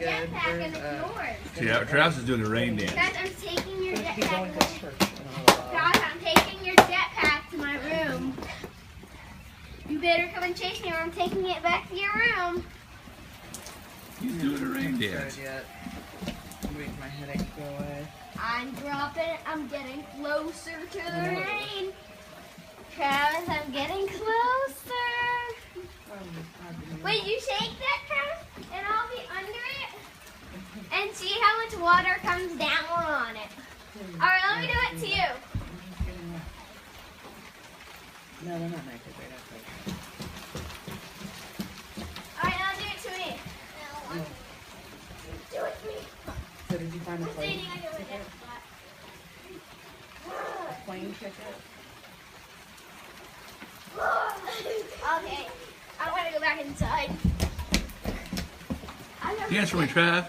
a jetpack and it's yours. Yeah, Travis is doing the rain dance. Guys, I'm taking your He's going to jetpack. church in a little while. Guys, I'm taking your jetpack to my room. You better come and chase me or I'm taking it back to your room. He's doing a rain dance. Good yet. I'm waiting for my headache to go away. I'm dropping, I'm getting closer to the No. rain. Travis, I'm getting closer. Wait, you shake that, Travis, and I'll be under it and see how much water comes down on it. Alright, let me do it to you. No, they're not naked. They're not naked. Alright, now do it to me. Do it to me. So did you find a Who's plane eating under ticket? that A plane ticket? spot? Okay, I want to go back inside. Dance for me, Trav.